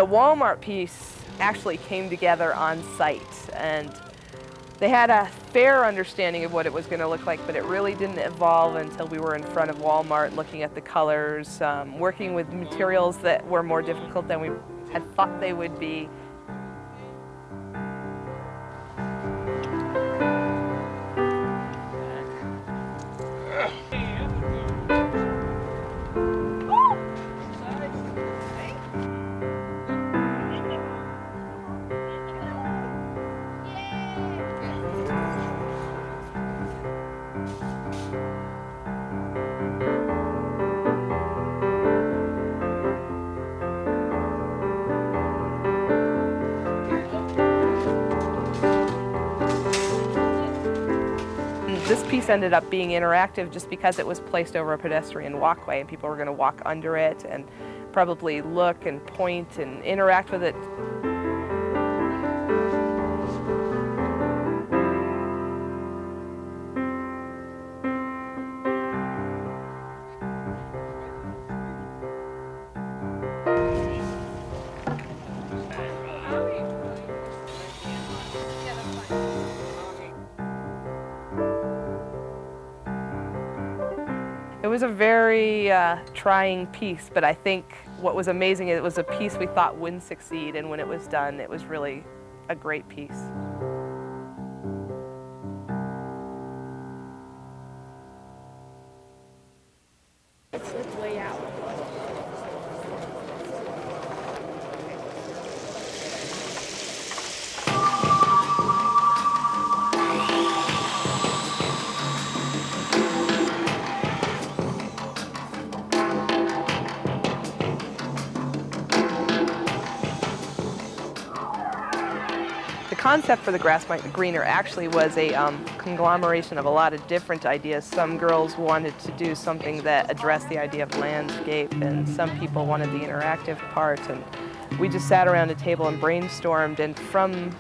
The Walmart piece actually came together on site, and they had a fair understanding of what it was going to look like, but it really didn't evolve until we were in front of Walmart looking at the colors, working with materials that were more difficult than we had thought they would be. This piece ended up being interactive just because it was placed over a pedestrian walkway and people were going to walk under it and probably look and point and interact with it. It was a very trying piece, but I think what was amazing, it was a piece we thought wouldn't succeed, and when it was done, it was really a great piece. It's way out. The concept for the Grass Might Be Greener actually was a conglomeration of a lot of different ideas. Some girls wanted to do something that addressed the idea of landscape, and some people wanted the interactive part, and we just sat around a table and brainstormed, and from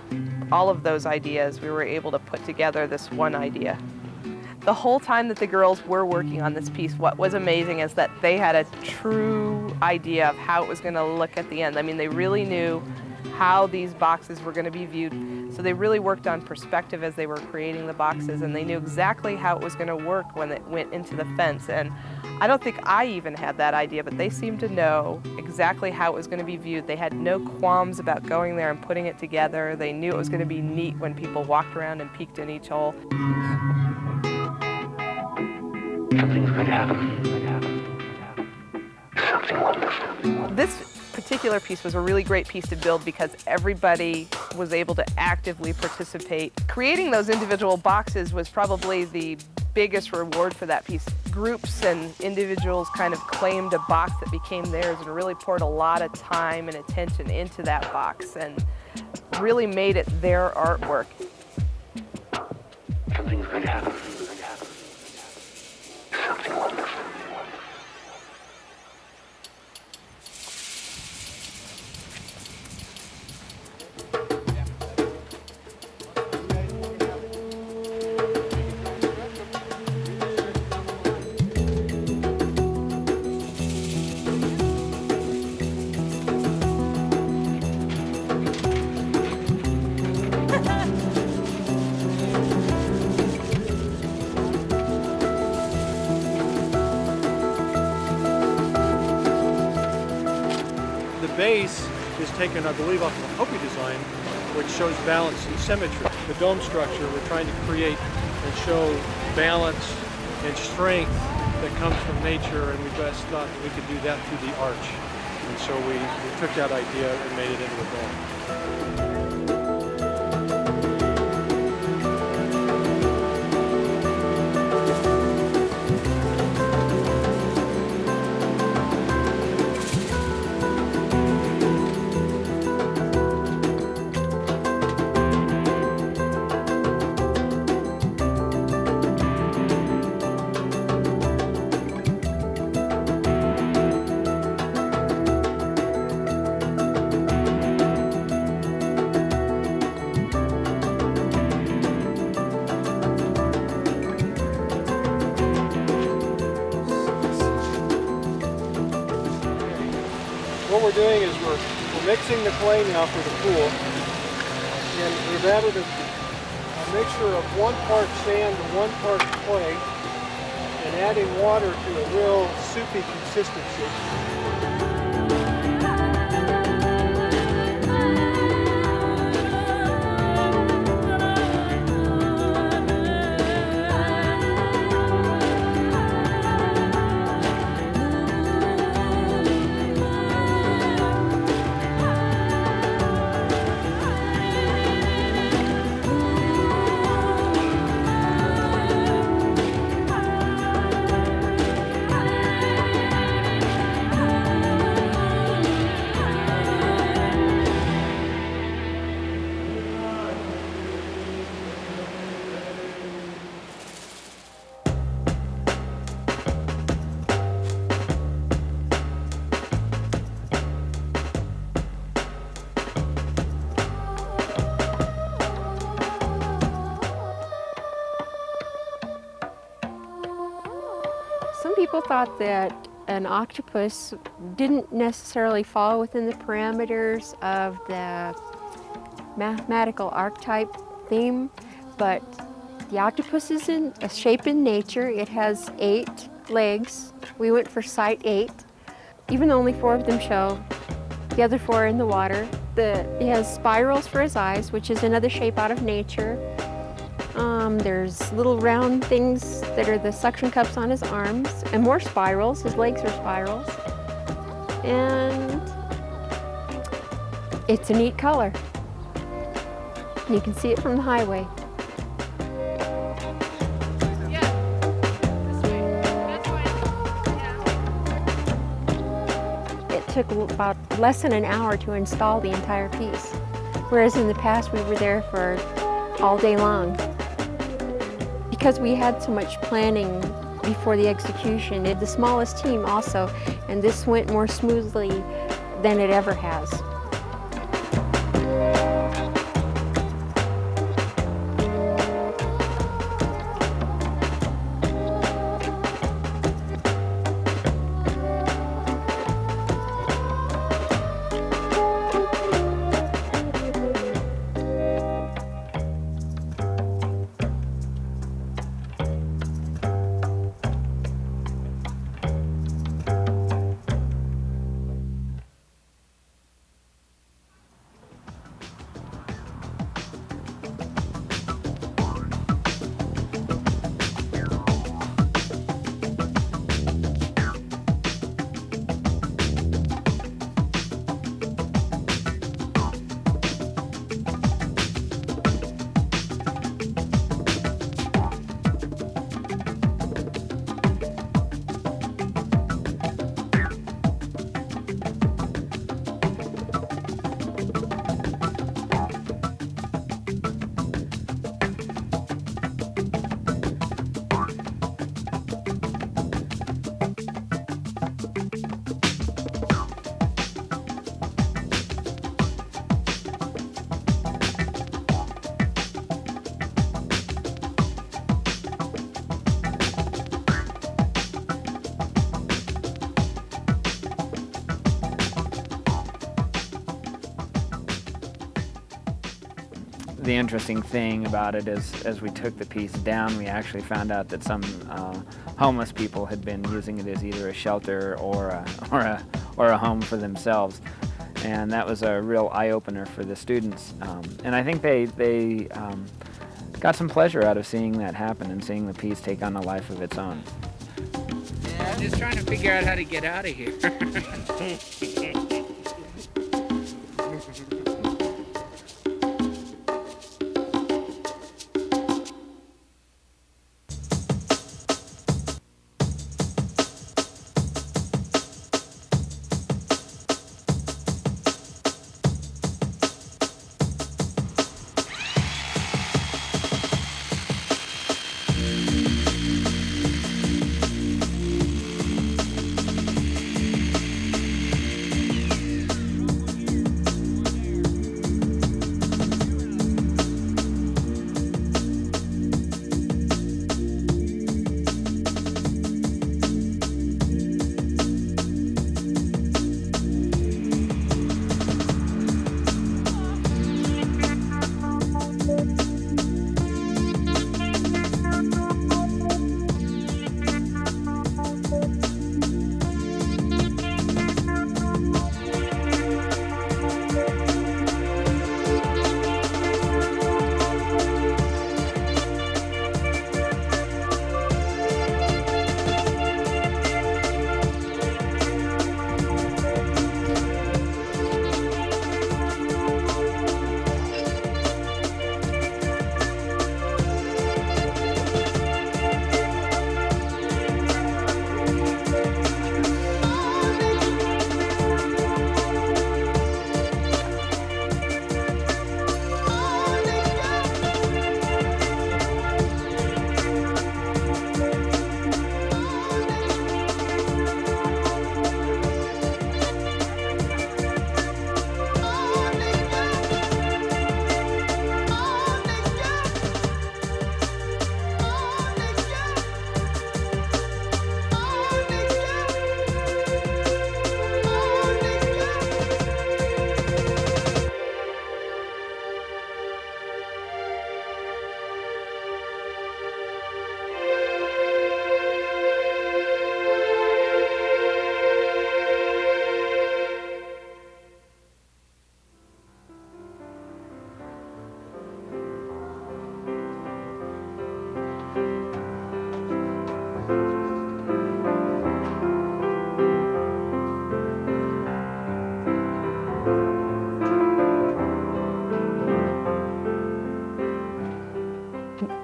all of those ideas we were able to put together this one idea. The whole time that the girls were working on this piece, what was amazing is that they had a true idea of how it was going to look at the end. I mean, they really knew how these boxes were going to be viewed. So they really worked on perspective as they were creating the boxes, and they knew exactly how it was going to work when it went into the fence. And I don't think I even had that idea, but they seemed to know exactly how it was going to be viewed. They had no qualms about going there and putting it together. They knew it was going to be neat when people walked around and peeked in each hole. Something's going to happen. Something wonderful. This particular piece was a really great piece to build because everybody was able to actively participate. Creating those individual boxes was probably the biggest reward for that piece. Groups and individuals kind of claimed a box that became theirs and really poured a lot of time and attention into that box and really made it their artwork. Something's going to happen. Something wonderful. The base is taken, I believe, off of the Hopi design, which shows balance and symmetry. The dome structure, we're trying to create and show balance and strength that comes from nature, and we just thought that we could do that through the arch. And so we took that idea and made it into a dome. What we're doing is we're mixing the clay now for the pool. And we've added a mixture of 1 part sand to 1 part clay and adding water to a real soupy consistency. Some people thought that an octopus didn't necessarily fall within the parameters of the mathematical archetype theme, but the octopus is in a shape in nature. It has 8 legs. We went for site 8, even though only 4 of them show. The other 4 are in the water. It has spirals for his eyes, which is another shape out of nature. There's little round things that are the suction cups on his arms, and more spirals. His legs are spirals. And it's a neat color. You can see it from the highway. It took about less than an hour to install the entire piece, whereas in the past we were there for all day long. Because we had so much planning before the execution, the smallest team also, and this went more smoothly than it ever has. The interesting thing about it is, as we took the piece down, we actually found out that some homeless people had been using it as either a shelter or a home for themselves, and that was a real eye-opener for the students. And I think they got some pleasure out of seeing that happen and seeing the piece take on a life of its own. Yeah, I'm just trying to figure out how to get out of here.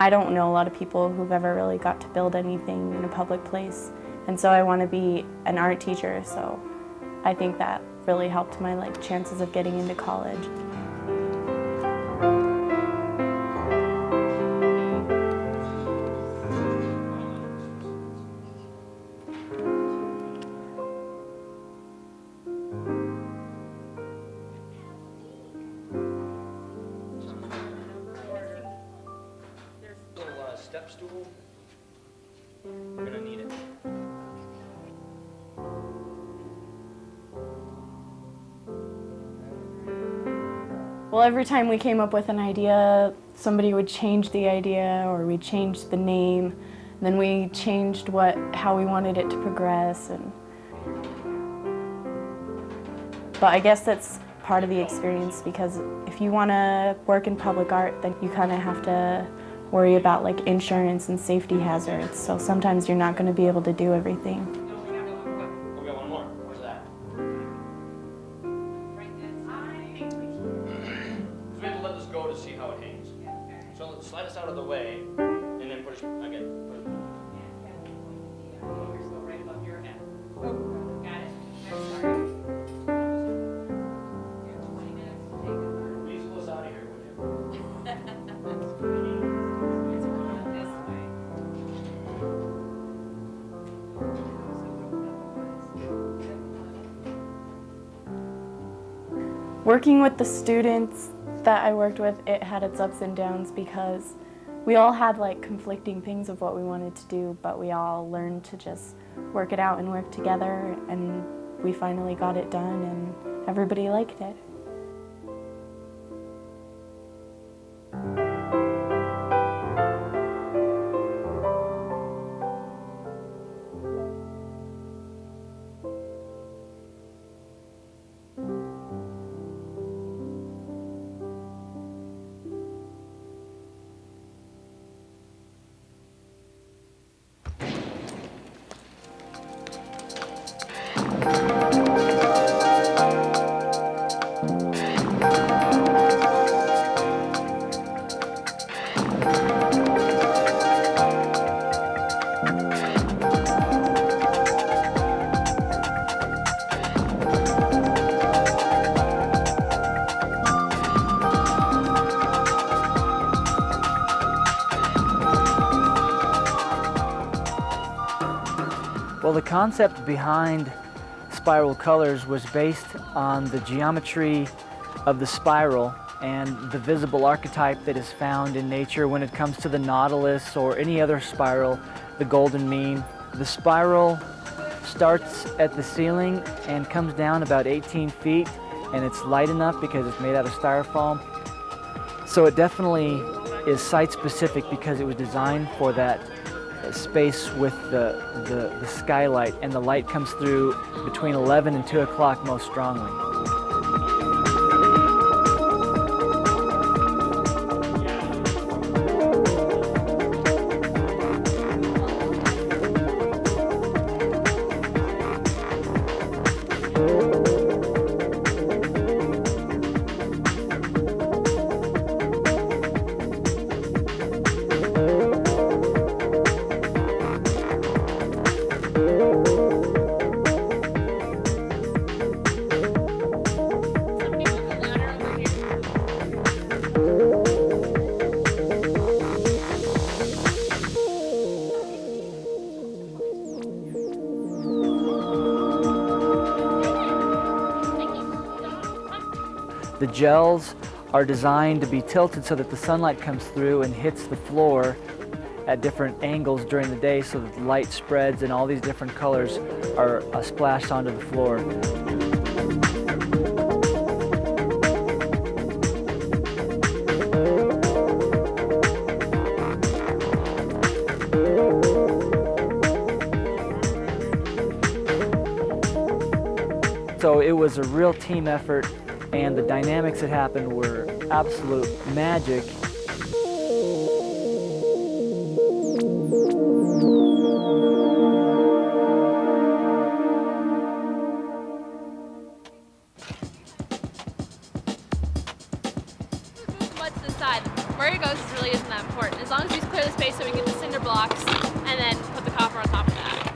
I don't know a lot of people who've ever really got to build anything in a public place, and so I want to be an art teacher, so I think that really helped my chances of getting into college. Step stool. We're gonna need it. Well, every time we came up with an idea, somebody would change the idea or we'd change the name. And then we changed how we wanted it to progress. But I guess that's part of the experience, because if you want to work in public art, then you kind of have to worry about insurance and safety hazards. So sometimes you're not going to be able to do everything. We got one more. Where's that? We have to let this go to see how it hangs. So let's slide us out of the way and then push again. Right above your head. Oh, got it. I'm sorry. You have 20 minutes to take it. Please pull us out of here, would you? This way. Working with the students that I worked with, it had its ups and downs, because we all had conflicting things of what we wanted to do, but we all learned to just work it out and work together, and we finally got it done and everybody liked it. Well, the concept behind spiral colors was based on the geometry of the spiral and the visible archetype that is found in nature when it comes to the nautilus or any other spiral, the golden mean. The spiral starts at the ceiling and comes down about 18 feet, and it's light enough because it's made out of styrofoam. So it definitely is site-specific because it was designed for that space with the skylight, and the light comes through between 11 and 2 o'clock most strongly. The gels are designed to be tilted so that the sunlight comes through and hits the floor at different angles during the day, so that the light spreads and all these different colors are splashed onto the floor. So it was a real team effort, and the dynamics that happened were absolute magic. What's the side? Where he goes really isn't that important. As long as he's clearly blocks and then put the copper on top of that.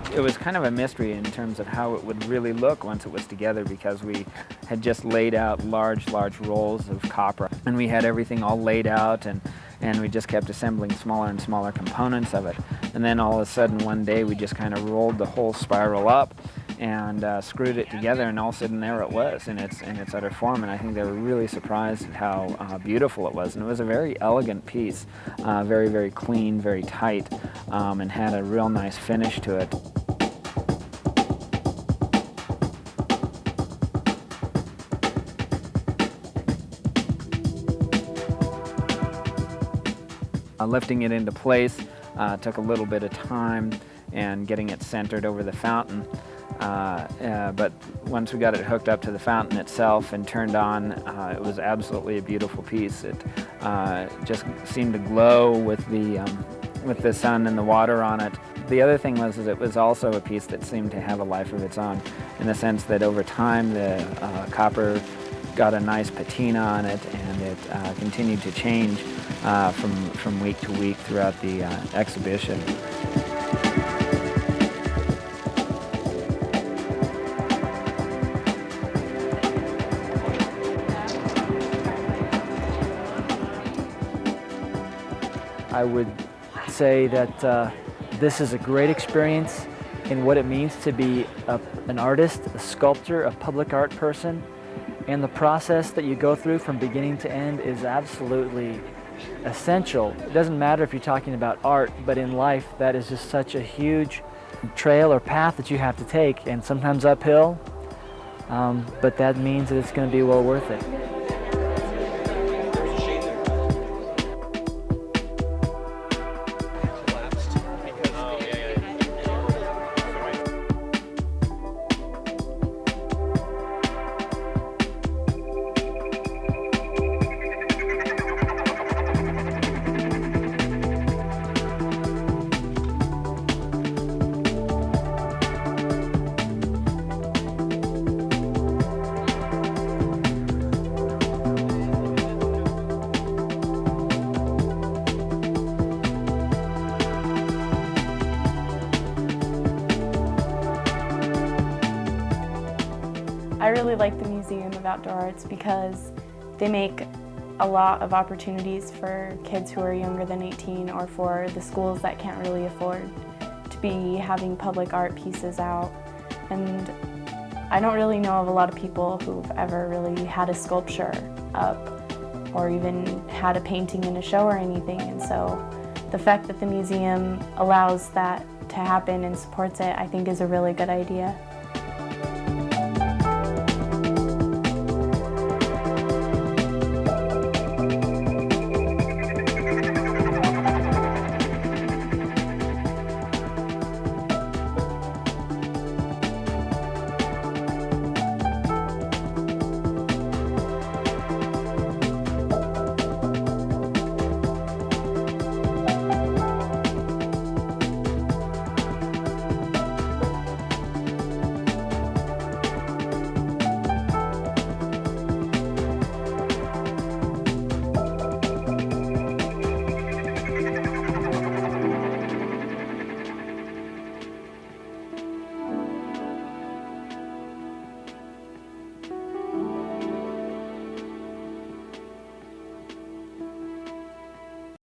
So. It was kind of a mystery in terms of how it would really look once it was together, because we had just laid out large rolls of copper, and we had everything all laid out, and we just kept assembling smaller and smaller components of it. And then all of a sudden one day we just kind of rolled the whole spiral up and screwed it together, and all of a sudden there it was in its utter form. And I think they were really surprised at how beautiful it was. And it was a very elegant piece, very clean, very tight, and had a real nice finish to it. Lifting it into place took a little bit of time, and getting it centered over the fountain. But once we got it hooked up to the fountain itself and turned on, it was absolutely a beautiful piece. It just seemed to glow with the sun and the water on it. The other thing was that it was also a piece that seemed to have a life of its own, in the sense that over time the copper got a nice patina on it, and it continued to change from week to week throughout the exhibition. I would say that this is a great experience in what it means to be an artist, a sculptor, a public art person, and the process that you go through from beginning to end is absolutely essential. It doesn't matter if you're talking about art, but in life that is just such a huge trail or path that you have to take, and sometimes uphill, but that means that it's going to be well worth it. I really like the Museum of Outdoor Arts because they make a lot of opportunities for kids who are younger than 18, or for the schools that can't really afford to be having public art pieces out. And I don't really know of a lot of people who've ever really had a sculpture up or even had a painting in a show or anything. And so the fact that the museum allows that to happen and supports it, I think is a really good idea.